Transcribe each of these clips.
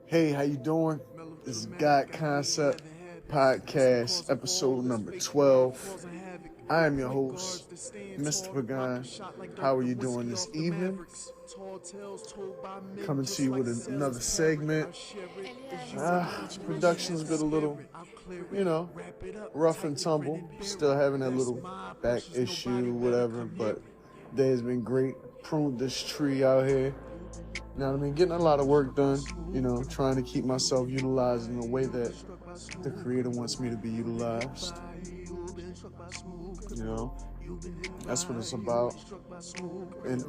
Hey, how you doing? This is God Concept Podcast, episode number 12. I am your host, Mr. Pagan. How are you doing this evening? Coming to you with another segment. Production's been a little, rough and tumble. Still having that little back issue, whatever, but day has been great. Pruned this tree out here. You know what I mean? Getting a lot of work done, trying to keep myself utilized in the way that the creator wants me to be utilized. That's what it's about. And,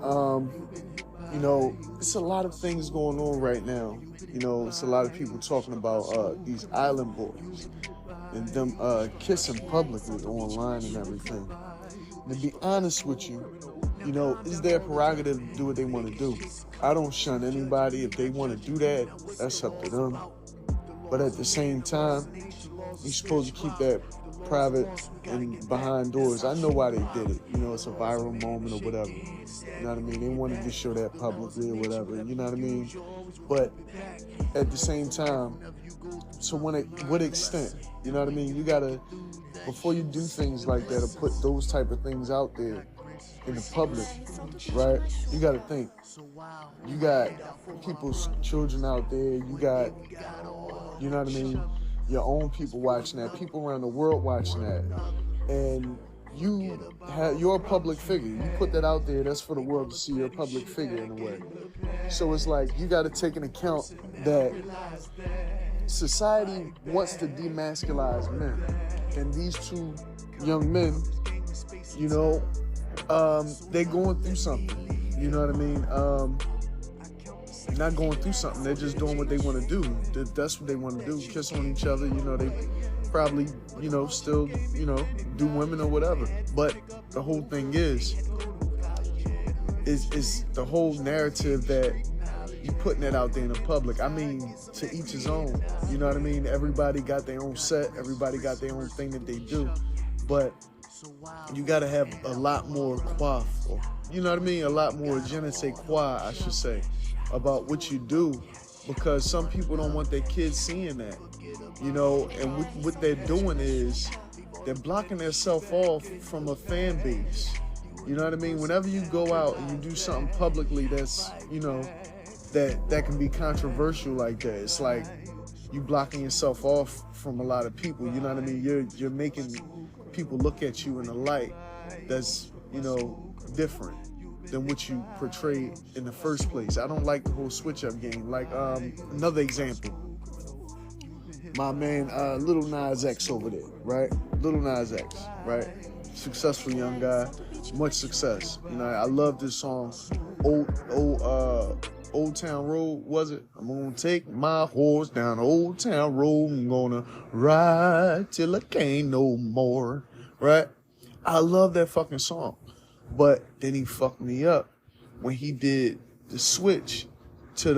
it's a lot of things going on right now. It's a lot of people talking about these island boys and them kissing publicly online and everything. To be honest with you, it's their prerogative to do what they want to do. I don't shun anybody. If they want to do that, that's up to them. But at the same time, you're supposed to keep that private and behind doors. I know why they did it. It's a viral moment or whatever. You know what I mean? They wanted to show that publicly or whatever. You know what I mean? But at the same time, to what extent? You know what I mean? You gotta, before you do things like that or put those type of things out there in the public, right? You got to think. You got people's children out there. You got, you know what I mean? Your own people watching that. People around the world watching that. And you're a public figure. You put that out there, that's for the world to see. You're a public figure in a way. So it's like you got to take into account that society wants to demasculize men. And these two young men, they're going through something. You know what I mean? Not going through something. They're just doing what they want to do. That's what they want to do. Kiss on each other. They probably, still, do women or whatever. But the whole thing is the whole narrative that you putting it out there in the public. I mean, to each his own. You know what I mean? Everybody got their own set. Everybody got their own thing that they do. But you got to have a lot more quaff, you know what I mean? A lot more je ne sais quoi, I should say, about what you do, because some people don't want their kids seeing that, and what they're doing is they're blocking themselves off from a fan base. You know what I mean? Whenever you go out and you do something publicly that's, that can be controversial like that, it's like you blocking yourself off from a lot of people. You know what I mean? You're making people look at you in a light that's, different than what you portrayed in the first place. I don't like the whole switch up game. Like, another example, my man, Lil Nas X over there, right? Lil Nas X, right? Successful young guy, much success. I love this song, Old Town Road, was it? I'm gonna take my horse down Old Town Road. I'm gonna ride till I can't no more. Right? I love that fucking song. But then he fucked me up when he did the switch to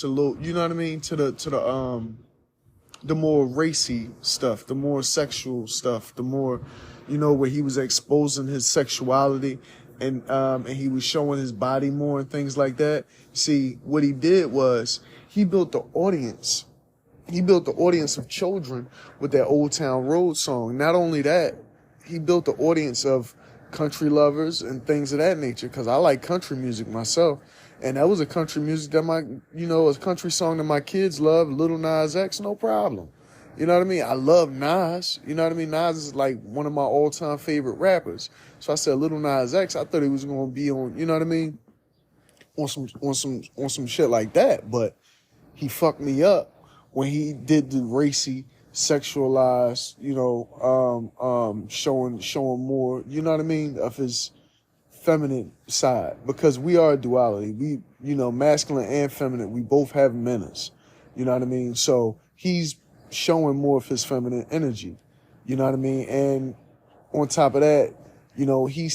low, you know what I mean? To the more racy stuff, the more sexual stuff, the more, where he was exposing his sexuality and he was showing his body more and things like that. See, what he did was he built the audience. He built the audience of children with that Old Town Road song. Not only that, he built the audience of country lovers and things of that nature, because I like country music myself. And that was a country music that a country song that my kids love, Lil Nas X, no problem. You know what I mean? I love Nas. You know what I mean? Nas is like one of my all-time favorite rappers. So I said Lil Nas X, I thought he was going to be on, you know what I mean? On some shit like that. But he fucked me up when he did the racy, sexualized, showing more, you know what I mean, of his feminine side, because we are a duality. We, masculine and feminine, we both have menace, you know what I mean? So he's showing more of his feminine energy, you know what I mean? And on top of that, he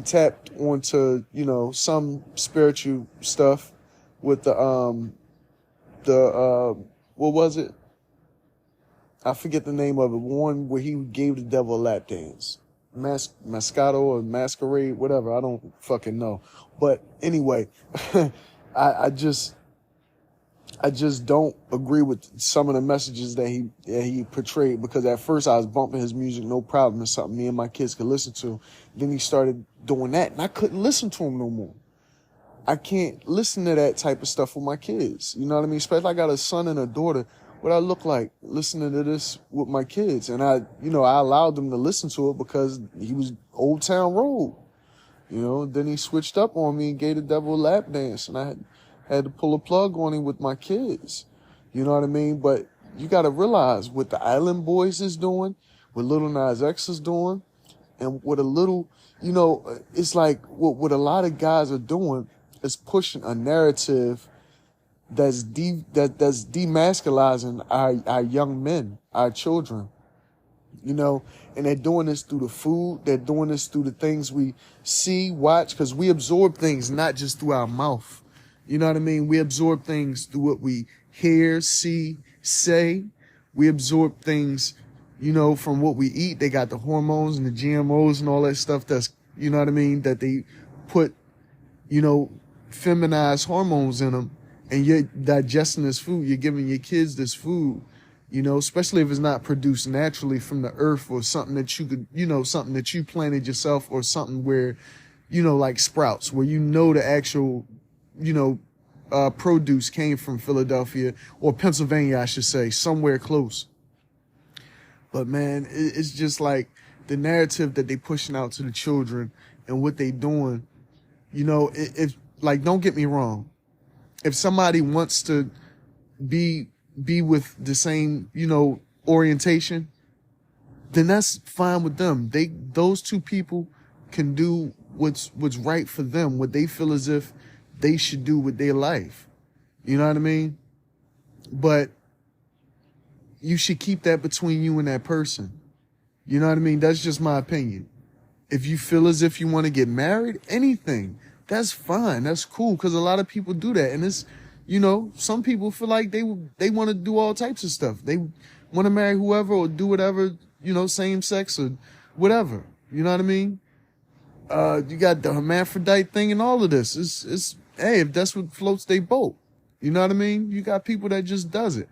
tapped onto, some spiritual stuff with what was it? I forget the name of it. One where he gave the devil a lap dance. Mascado or Masquerade, whatever. I don't fucking know. But anyway, I I just don't agree with some of the messages that he portrayed, because at first I was bumping his music, no problem. It's something me and my kids could listen to. Then he started doing that, and I couldn't listen to him no more. I can't listen to that type of stuff with my kids. You know what I mean? Especially I got a son and a daughter. What I look like listening to this with my kids. And I allowed them to listen to it because he was Old Town Road. Then he switched up on me and gave the devil a lap dance, and I had to pull a plug on him with my kids. You know what I mean? But you got to realize what the Island Boys is doing, what Lil Nas X is doing, and what it's like what a lot of guys are doing is pushing a narrative that's demasculizing our young men, our children. And they're doing this through the food. They're doing this through the things we see, watch, because we absorb things not just through our mouth. You know what I mean? We absorb things through what we hear, see, say. We absorb things, from what we eat. They got the hormones and the GMOs and all that stuff that's, that they put, feminized hormones in them. And you're digesting this food. You're giving your kids this food, especially if it's not produced naturally from the earth, or something that you could, something that you planted yourself, or something where, like Sprouts, where the actual, produce came from Philadelphia or Pennsylvania, I should say, somewhere close. But man, it's just like the narrative that they pushing out to the children and what they doing. If don't get me wrong, if somebody wants to be with the same, orientation, then that's fine with them. Those two people can do what's right for them, what they feel as if they should do with their life. You know what I mean? But you should keep that between you and that person. You know what I mean? That's just my opinion. If you feel as if you want to get married, anything, that's fine. That's cool, because a lot of people do that. And it's, some people feel like they want to do all types of stuff. They want to marry whoever or do whatever, same sex or whatever. You know what I mean? You got the hermaphrodite thing and all of this. It's hey, if that's what floats their boat. You know what I mean? You got people that just does it.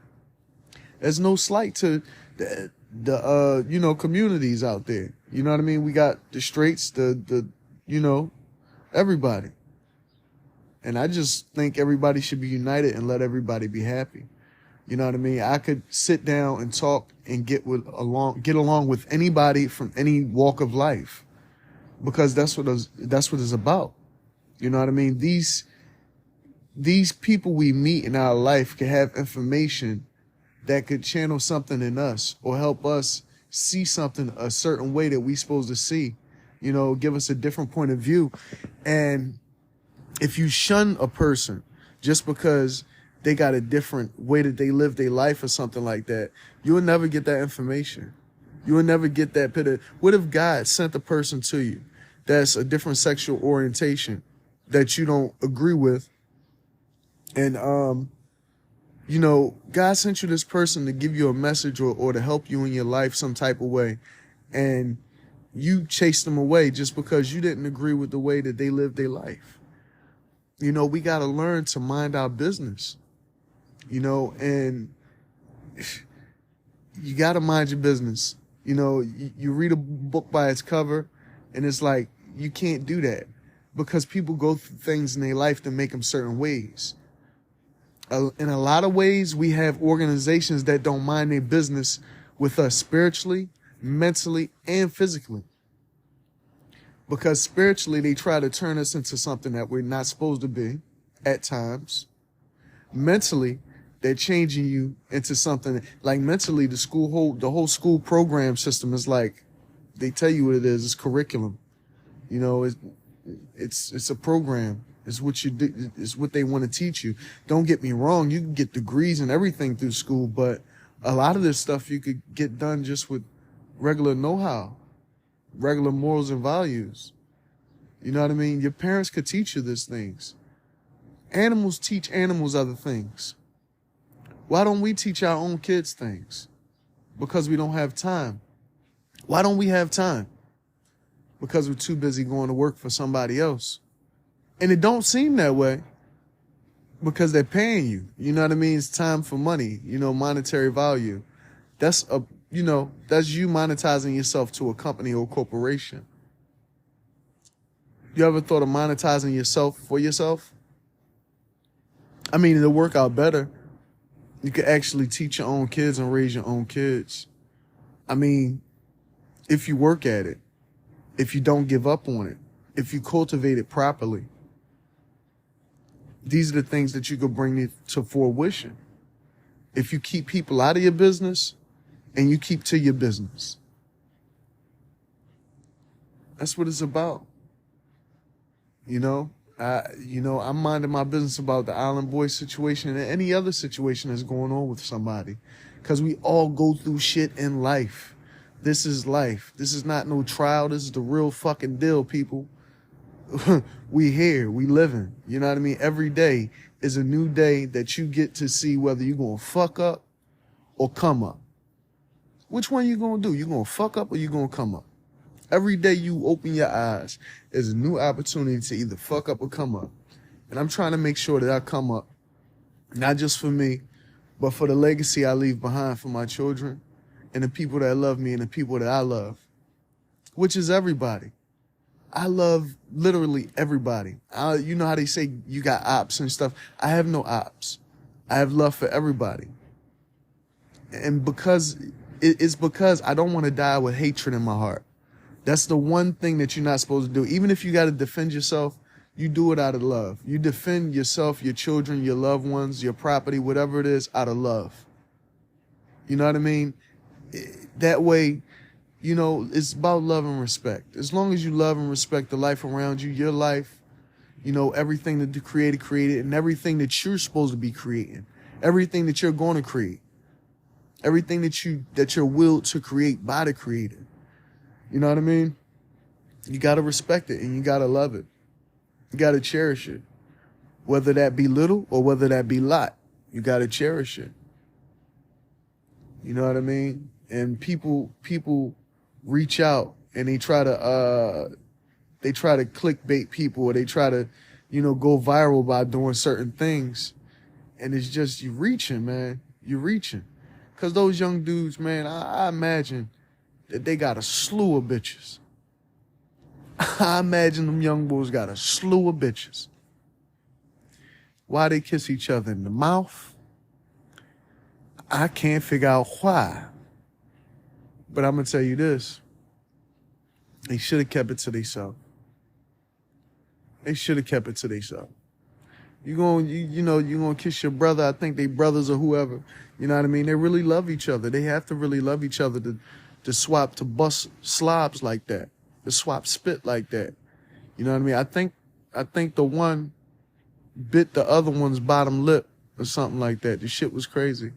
There's no slight to the communities out there. You know what I mean? We got the straights, the everybody. And I just think everybody should be united and let everybody be happy. You know what I mean? I could sit down and talk and get along with anybody from any walk of life, because that's what it's about. You know what I mean? These people we meet in our life can have information that could channel something in us or help us see something a certain way that we supposed to see, give us a different point of view. And if you shun a person just because they got a different way that they live their life or something like that, you will never get that information. You will never get that pit of, what if God sent a person to you that's a different sexual orientation that you don't agree with? And, God sent you this person to give you a message or to help you in your life some type of way. And you chased them away just because you didn't agree with the way that they lived their life. We got to learn to mind our business, and you got to mind your business. You read a book by its cover, and it's like, you can't do that, because people go through things in their life to make them certain ways. In a lot of ways, we have organizations that don't mind their business with us spiritually, mentally, and physically. Because spiritually, they try to turn us into something that we're not supposed to be at times. Mentally, they're changing you into something like mentally, the whole school program system is like, they tell you what it is. It's curriculum. It's a program. It's what you do. It's what they want to teach you. Don't get me wrong. You can get degrees and everything through school, but a lot of this stuff you could get done just with regular know-how, regular morals and values. You know what I mean? Your parents could teach you these things. Animals teach animals other things. Why don't we teach our own kids things? Because we don't have time. Why don't we have time? Because we're too busy going to work for somebody else. And it don't seem that way. because they're paying you. You know what I mean? It's time for money, monetary value. That's that's you monetizing yourself to a company or corporation. You ever thought of monetizing yourself for yourself? I mean, it'll work out better. You could actually teach your own kids and raise your own kids. I mean, if you work at it, if you don't give up on it, if you cultivate it properly, these are the things that you could bring to fruition. If you keep people out of your business and you keep to your business. That's what it's about. I'm minding my business about the Island Boy situation and any other situation that's going on with somebody. Because we all go through shit in life. This is life. This is not no trial. This is the real fucking deal, people. We here. We living. You know what I mean? Every day is a new day that you get to see whether you're going to fuck up or come up. Which one you going to do? You going to fuck up or you going to come up? Every day you open your eyes is a new opportunity to either fuck up or come up. And I'm trying to make sure that I come up, not just for me, but for the legacy I leave behind for my children and the people that love me and the people that I love, which is everybody. I love literally everybody. You know how they say you got ops and stuff. I have no ops. I have love for everybody. And it's because I don't want to die with hatred in my heart. That's the one thing that you're not supposed to do. Even if you got to defend yourself, you do it out of love. You defend yourself, your children, your loved ones, your property, whatever it is, out of love. You know what I mean? That way, it's about love and respect. As long as you love and respect the life around you, your life, everything that the Creator created and everything that you're supposed to be creating, everything that you're going to create, everything that you're willed to create by the Creator. You know what I mean? You got to respect it and you got to love it. You got to cherish it. Whether that be little or whether that be lot, you got to cherish it. You know what I mean? And people reach out and they try to clickbait people, or they try to, go viral by doing certain things. And it's just, you reaching, man. You're reaching. Because those young dudes, man, I imagine that they got a slew of bitches. I imagine them young boys got a slew of bitches. Why they kiss each other in the mouth? I can't figure out why. But I'm going to tell you this. They should have kept it to themselves. They should have kept it to themselves. You're going to kiss your brother. I think they brothers or whoever. You know what I mean? They really love each other. They have to really love each other to swap, to bust slobs like that, to swap spit like that. You know what I mean? I think the one bit the other one's bottom lip or something like that. The shit was crazy.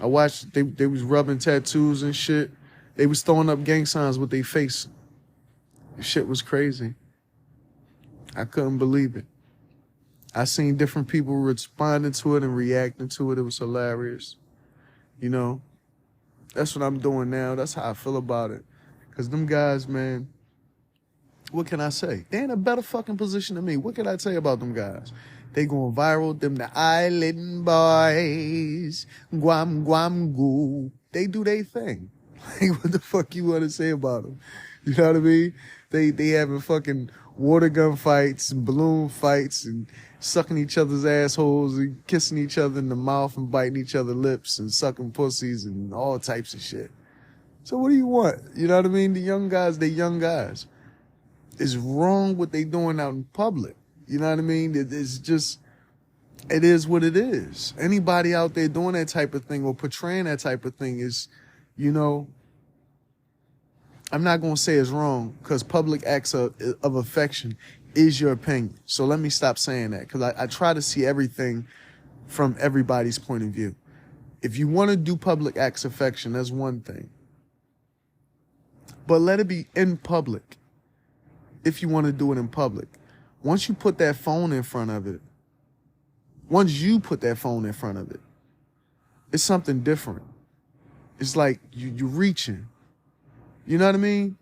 I watched, they was rubbing tattoos and shit. They was throwing up gang signs with their face. The shit was crazy. I couldn't believe it. I seen different people responding to it and reacting to it. It was hilarious. That's what I'm doing now. That's how I feel about it. Because them guys, man, what can I say? They in a better fucking position than me. What can I tell you about them guys? They going viral. Them the Island Boys. Guam, guam, goo. They do their thing. Like, what the fuck you want to say about them? You know what I mean? They having fucking water gun fights and balloon fights and sucking each other's assholes and kissing each other in the mouth and biting each other's lips and sucking pussies and all types of shit. So what do you want? You know what I mean? The young guys, they young guys. It's wrong what they doing out in public. You know what I mean? It's just, it is what it is. Anybody out there doing that type of thing or portraying that type of thing is, I'm not going to say it's wrong, because public acts of affection is your opinion. So let me stop saying that, because I try to see everything from everybody's point of view. If you want to do public acts of affection, that's one thing. But let it be in public. If you want to do it in public. Once you put that phone in front of it, it's something different. It's like you're reaching. You know what I mean?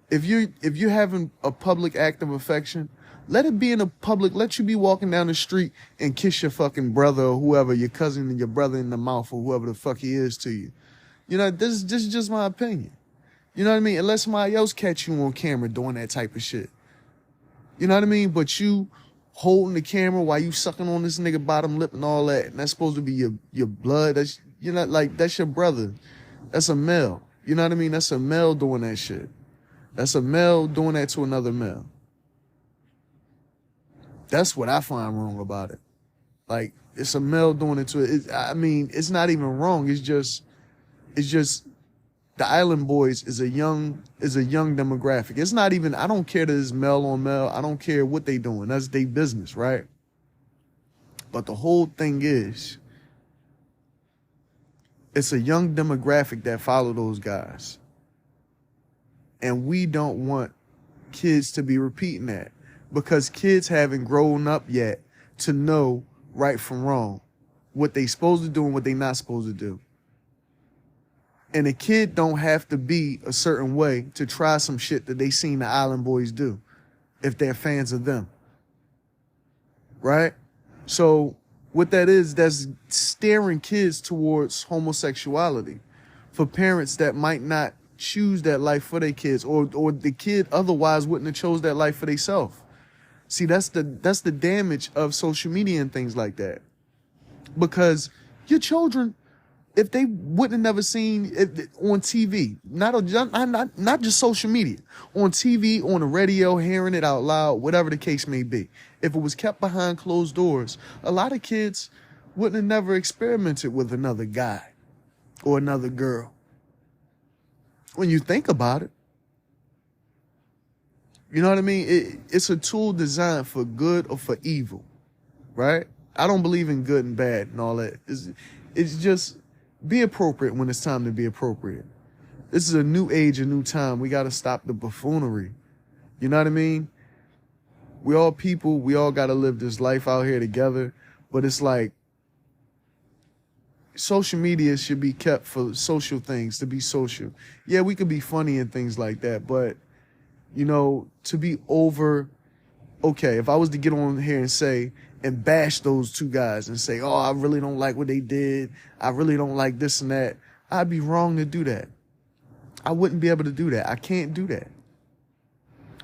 If you're having a public act of affection, Let it be in the public. Let you be walking down the street and kiss your fucking brother or whoever, your cousin and your brother in the mouth or whoever the fuck he is to you. You know, this is just my opinion. You know what I mean? Unless somebody else catch you on camera doing that type of shit. You know what I mean? But you holding the camera while you sucking on this nigga bottom lip and all that, and that's supposed to be your blood. That's, you know, like, that's your brother. That's a male. You know what I mean? That's a male doing that shit. That's a male doing that to another male. That's what I find wrong about it. Like, it's a male doing it to it. I mean, it's not even wrong. It's just the Island Boys is a young demographic. It's not even, I don't care that it's male on male. I don't care what they doing. That's their business, right? But the whole thing is, it's a young demographic that follow those guys. And we don't want kids to be repeating that, because kids haven't grown up yet to know right from wrong, what they supposed to do and what they not supposed to do. And a kid don't have to be a certain way to try some shit that they seen the Island Boys do if they're fans of them. Right? So what that is, that's steering kids towards homosexuality for parents that might not choose that life for their kids, or the kid otherwise wouldn't have chose that life for themselves. See, that's the damage of social media and things like that. Because your children, if they wouldn't have never seen it on TV, not just social media, on TV, on the radio, hearing it out loud, whatever the case may be, if it was kept behind closed doors, a lot of kids wouldn't have never experimented with another guy or another girl. When you think about it, you know what I mean? It's a tool designed for good or for evil, right? I don't believe in good and bad and all that. It's just be appropriate when it's time to be appropriate. This is a new age, a new time. We got to stop the buffoonery. You know what I mean? We all people. We all got to live this life out here together. But it's like, social media should be kept for social things, to be social. Yeah, we could be funny and things like that, but, you know, to be over, okay, if I was to get on here and say, and bash those two guys and say, oh, I really don't like what they did, I really don't like this and that, I'd be wrong to do that. I wouldn't be able to do that. I can't do that.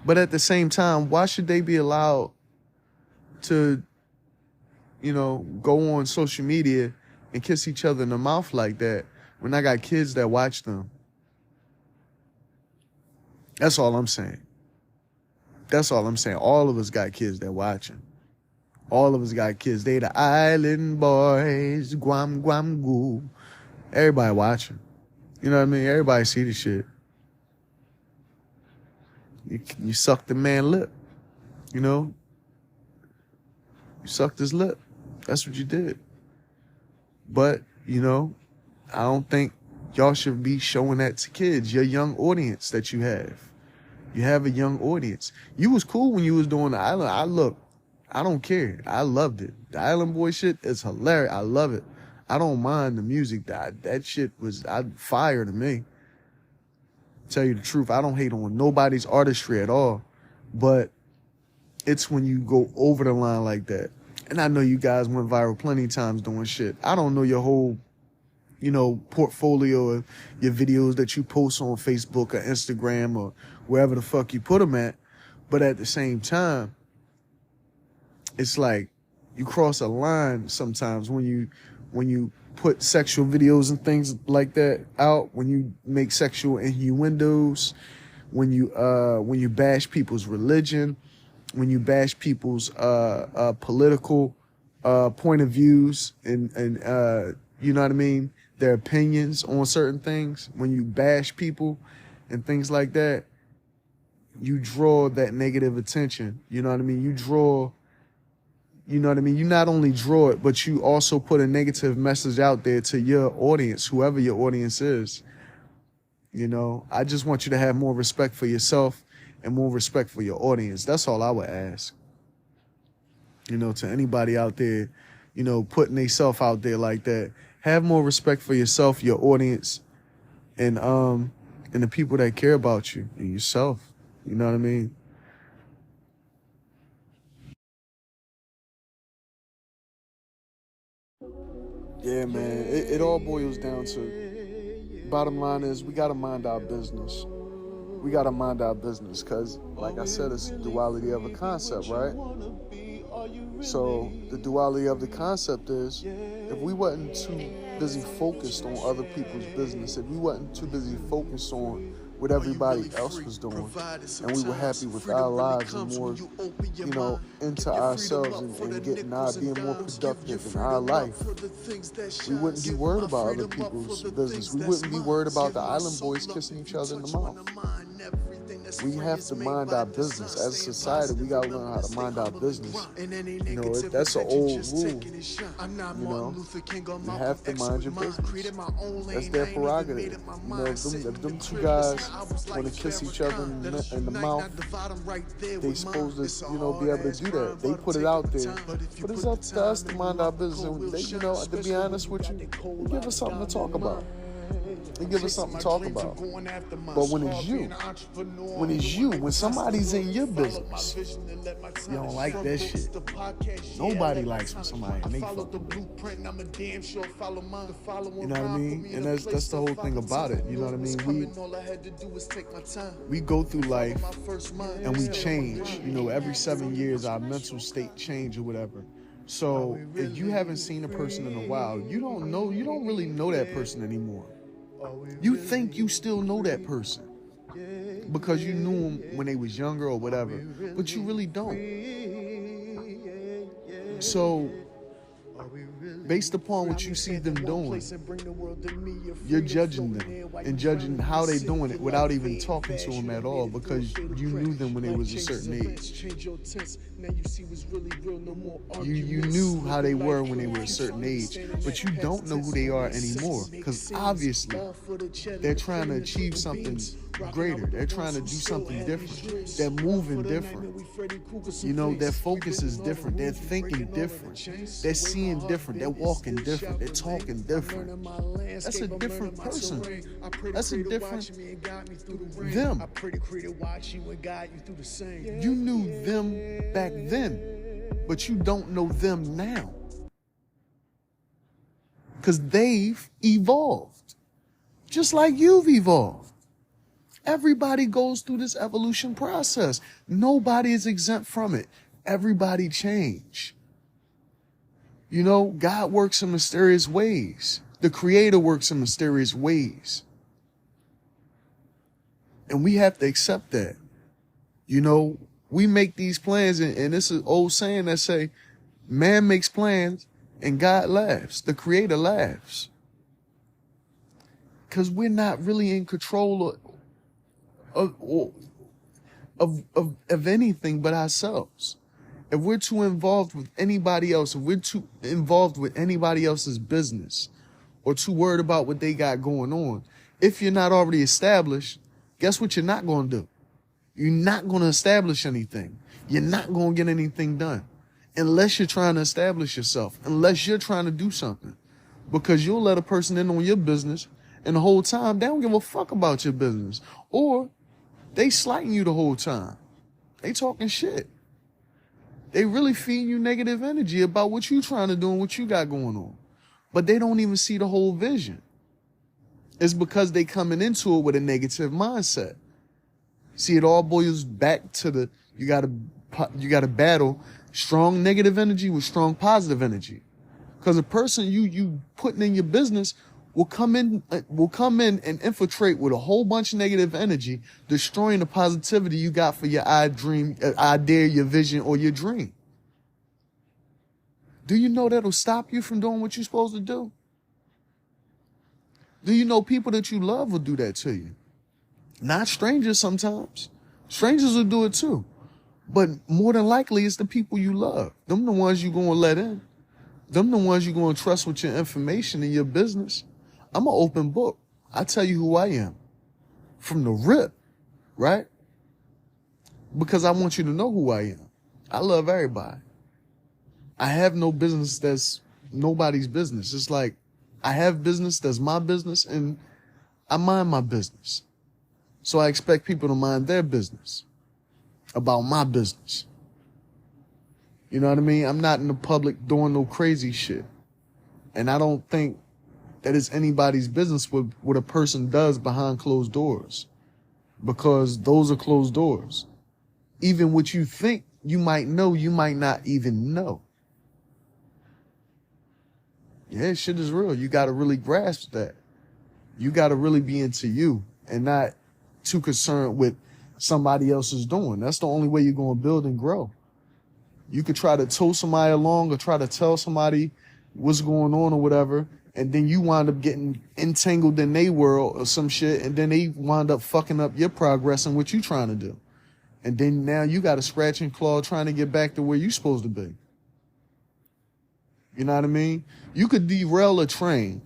But at the same time, why should they be allowed to, you know, go on social media and kiss each other in the mouth like that when I got kids that watch them? That's all I'm saying. That's all I'm saying. All of us got kids that watching. All of us got kids. They the Island Boys, Guam Guam Goo. Everybody watching. You know what I mean? Everybody see the shit. You sucked the man lip. You know? You sucked his lip. That's what you did. But, you know, I don't think y'all should be showing that to kids, your young audience that you have. You have a young audience. You was cool when you was doing the Island. I don't care. I loved it. The Island Boy shit is hilarious. I love it. I don't mind the music. That shit was fire to me. Tell you the truth, I don't hate on nobody's artistry at all. But it's when you go over the line like that. And I know you guys went viral plenty of times doing shit. I don't know your whole, you know, portfolio of your videos that you post on Facebook or Instagram or wherever the fuck you put them at. But at the same time, it's like you cross a line sometimes when you put sexual videos and things like that out, when you make sexual innuendos, when you bash people's religion, when you bash people's political point of views and you know what I mean, their opinions on certain things, when you bash people and things like that, you draw that negative attention. You know what I mean? You know what I mean? You not only draw it, but you also put a negative message out there to your audience, whoever your audience is. You know, I just want you to have more respect for yourself and more respect for your audience. That's all I would ask. You know, to anybody out there, you know, putting themselves out there like that, have more respect for yourself, your audience, and the people that care about you and yourself. You know what I mean? Yeah, man. It all boils down to, bottom line is, we gotta mind our business. We gotta mind our business, cause like I said, it's the duality of a concept, right? So the duality of the concept is, if we wasn't too busy focused on other people's business, if we wasn't too busy focused on what everybody else was doing, and we were happy with our lives and more, into ourselves and getting being more productive in our life, we wouldn't be worried about other people's business. We wouldn't be worried about the island boys kissing each other in the mouth. We have to mind our business. As a society, we gotta learn how to mind our business. That's an old rule. You have to mind your business. That's their prerogative. If them two guys want to kiss each other in the mouth, they supposed to, be able to do that. They put it out there. But it's up to us to mind our business. And they, to be honest with you, they give us something to talk about. They give us something to talk about. But when it's you, when somebody's in your business, you don't like that shit. Nobody likes when somebody in they fucking business. You know what I mean? And that's the whole thing about it. You know what I mean? We go through life and we change. Every 7 years our mental state change or whatever. So if you haven't seen a person in a while, you don't really know that person anymore. You think you still know that person because you knew them when they was younger or whatever, but you really don't. So based upon what you see them doing, you're judging them and judging how they doing it without even talking to them at all, because you knew them when they was a certain age. You knew how they were when they were a certain age, but you don't know who they are anymore, because obviously they're trying to achieve something greater. They're trying to do something different. They're moving different. Their focus is different. They're thinking different. They're seeing different. They're walking different. They're talking different. That's a different person. That's a different them. You knew them back then, but you don't know them now, because they've evolved just like you've evolved. Everybody goes through this evolution process. Nobody is exempt from it. Everybody change. God works in mysterious ways. The Creator works in mysterious ways. And we have to accept that. We make these plans, and this is an old saying that say, man makes plans and God laughs. The Creator laughs. Because we're not really in control of anything but ourselves. If we're too involved with anybody else, if we're too involved with anybody else's business, or too worried about what they got going on, if you're not already established, guess what you're not going to do? You're not going to establish anything. You're not going to get anything done unless you're trying to establish yourself, unless you're trying to do something. Because you'll let a person in on your business, and the whole time they don't give a fuck about your business. Or they slighting you the whole time. They talking shit. They really feeding you negative energy about what you trying to do and what you got going on. But they don't even see the whole vision. It's because they coming into it with a negative mindset. See, it all boils back to you gotta battle strong negative energy with strong positive energy. Because a person you putting in your business will come in and infiltrate with a whole bunch of negative energy, destroying the positivity you got for your idea, your vision, or your dream. Do you know that'll stop you from doing what you're supposed to do? Do you know people that you love will do that to you? Not strangers sometimes. Strangers will do it too. But more than likely, it's the people you love. Them the ones you're going to let in. Them the ones you're going to trust with your information and your business. I'm an open book. I tell you who I am. From the rip, right? Because I want you to know who I am. I love everybody. I have no business that's nobody's business. It's like I have business that's my business, and I mind my business. So I expect people to mind their business about my business. You know what I mean? I'm not in the public doing no crazy shit. And I don't think that it's anybody's business what a person does behind closed doors, because those are closed doors. Even what you think you might know, you might not even know. Yeah, shit is real. You got to really grasp that. You got to really be into you and not too concerned with somebody else is doing. That's the only way you're going to build and grow. You could try to tow somebody along or try to tell somebody what's going on or whatever, and then you wind up getting entangled in their world or some shit, and then they wind up fucking up your progress and what you trying to do. And then now you got to scratch and claw trying to get back to where you supposed to be. You know what I mean? You could derail a train,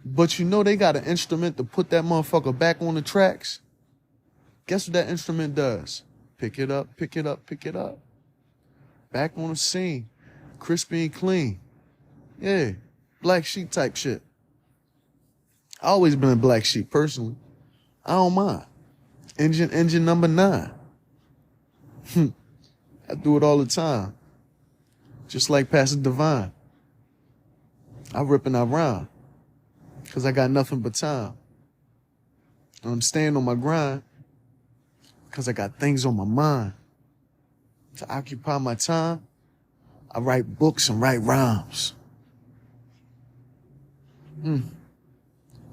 but you know they got an instrument to put that motherfucker back on the tracks. Guess what that instrument does? Pick it up, pick it up, pick it up. Back on the scene. Crispy and clean. Yeah. Black sheep type shit. I always been a black sheep personally. I don't mind. Engine number 9. I do it all the time. Just like Pastor Divine. I rip and I rhyme. Cause I got nothing but time. And I'm staying on my grind. Cause I got things on my mind. To occupy my time, I write books and write rhymes.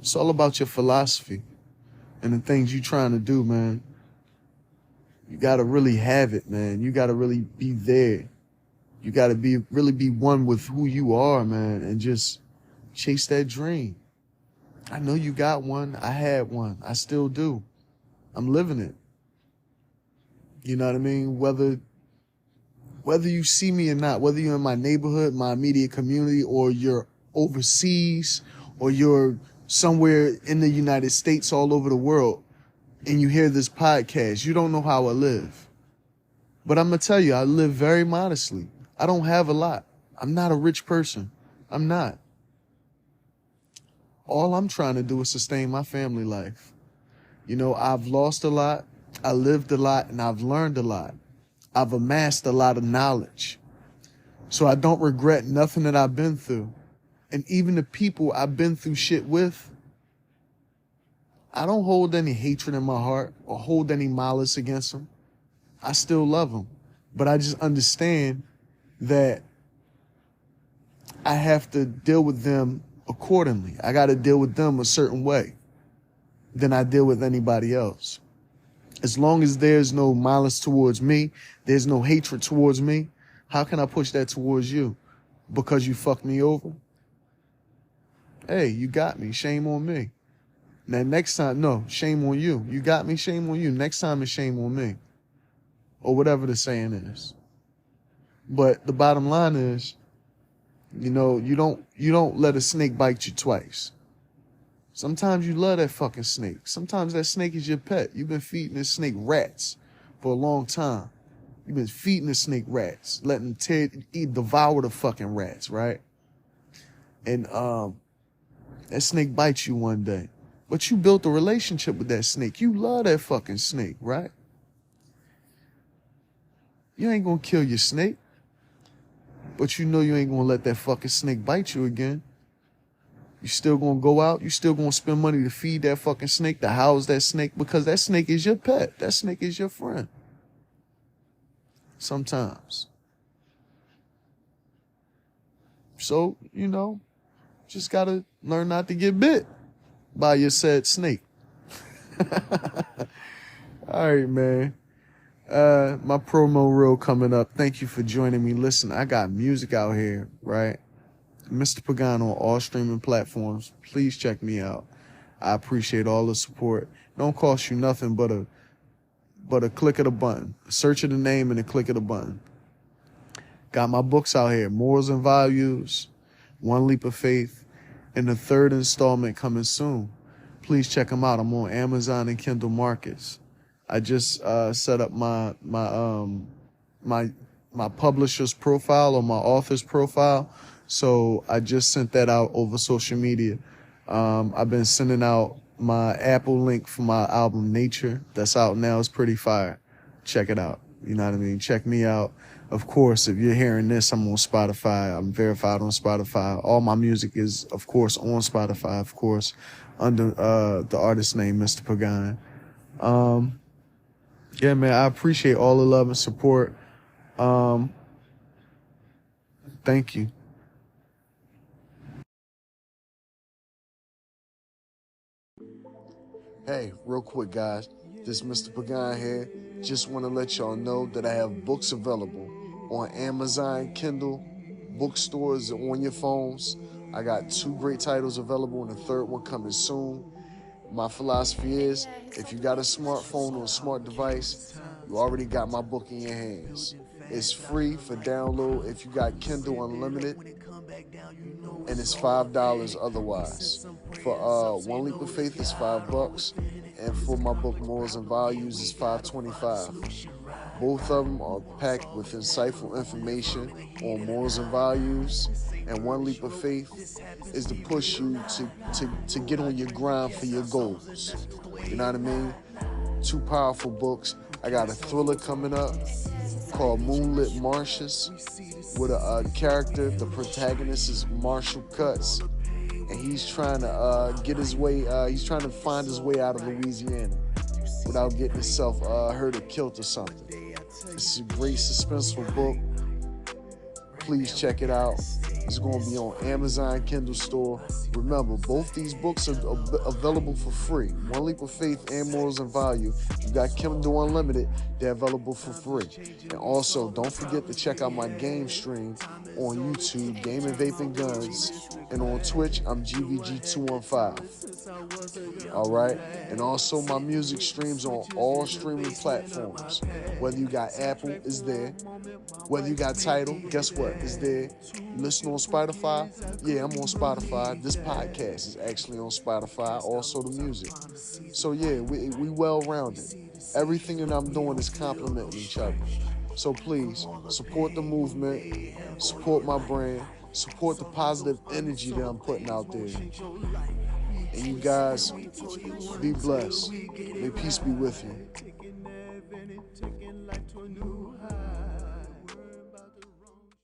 It's all about your philosophy and the things you're trying to do, man. You gotta really have it, man. You gotta really be there. You gotta really be one with who you are, man, and just chase that dream. I know you got one. I had one. I still do. I'm living it. You know what I mean? Whether you see me or not, whether you're in my neighborhood, my immediate community, or you're overseas, or you're somewhere in the United States, all over the world, and you hear this podcast, you don't know how I live. But I'm going to tell you, I live very modestly. I don't have a lot. I'm not a rich person. I'm not. All I'm trying to do is sustain my family life. You know, I've lost a lot, I lived a lot, and I've learned a lot. I've amassed a lot of knowledge. So I don't regret nothing that I've been through. And even the people I've been through shit with, I don't hold any hatred in my heart or hold any malice against them. I still love them. But I just understand that I have to deal with them accordingly. I got to deal with them a certain way than I deal with anybody else. As long as there's no malice towards me, there's no hatred towards me, how can I push that towards you? Because you fucked me over? Hey, you got me. Shame on me. Now, next time, no, shame on you. You got me, shame on you. Next time, it's shame on me. Or whatever the saying is. But the bottom line is, you know, you don't let a snake bite you twice. Sometimes you love that fucking snake. Sometimes that snake is your pet. You've been feeding this snake rats for a long time. You've been feeding the snake rats, letting them devour the fucking rats, right? And that snake bites you one day. But you built a relationship with that snake. You love that fucking snake, right? You ain't gonna kill your snake. But you know you ain't gonna let that fucking snake bite you again. You still gonna go out, you still gonna spend money to feed that fucking snake, to house that snake, because that snake is your pet. That snake is your friend. Sometimes. So, you know, just gotta learn not to get bit by your said snake. All right, man. My promo reel coming up. Thank you for joining me. Listen, I got music out here, right? Mr. Pagano on all streaming platforms. Please check me out. I appreciate all the support. Don't cost you nothing but a click of the button. A search of the name and a click of the button. Got my books out here. Morals and Values, One Leap of Faith, and the 3rd installment coming soon. Please check them out. I'm on Amazon and Kindle Markets. I just set up my publisher's profile or my author's profile. So I just sent that out over social media. I've been sending out my Apple link for my album Nature. That's out now. It's pretty fire. Check it out. You know what I mean? Check me out. Of course, if you're hearing this, I'm on Spotify. I'm verified on Spotify. All my music is, of course, on Spotify, of course, under the artist name, Mr. Pagan. Yeah, man, I appreciate all the love and support. Thank you. Hey, real quick, guys. This is Mr. Pagan here. Just want to let y'all know that I have books available on Amazon, Kindle, bookstores on your phones. I got 2 great titles available and a 3rd one coming soon. My philosophy is, if you got a smartphone or a smart device, you already got my book in your hands. It's free for download if you got Kindle Unlimited, and it's $5 otherwise. For One Leap of Faith, it's $5, and for my book Morals and Values, it's $5.25. Both of them are packed with insightful information on morals and values, and One Leap of Faith is to push you to get on your grind for your goals. You know what I mean? 2 powerful books. I got a thriller coming up called Moonlit Marshes with a character. The protagonist is Marshall Cuts, and he's trying to get his way. He's trying to find his way out of Louisiana without getting himself hurt or killed or something. It's a great suspenseful book. Please check it out. It's going to be on Amazon Kindle store. Remember, both these books are available for free. One Leap of Faith and Morals and Value. You got Kindle Unlimited. They're available for free. And also, don't forget to check out my game stream on YouTube, Gaming Vaping Guns. And on Twitch, I'm GVG215. All right? And also, my music streams on all streaming platforms. Whether you got Apple, it's there. Whether you got Tidal, guess what? It's there. You listen on Spotify? Yeah, I'm on Spotify. This podcast is actually on Spotify, also the music. So yeah, we well-rounded. Everything that I'm doing is complementing each other. So please, support the movement, support my brand, support the positive energy that I'm putting out there. And you guys, be blessed. May peace be with you.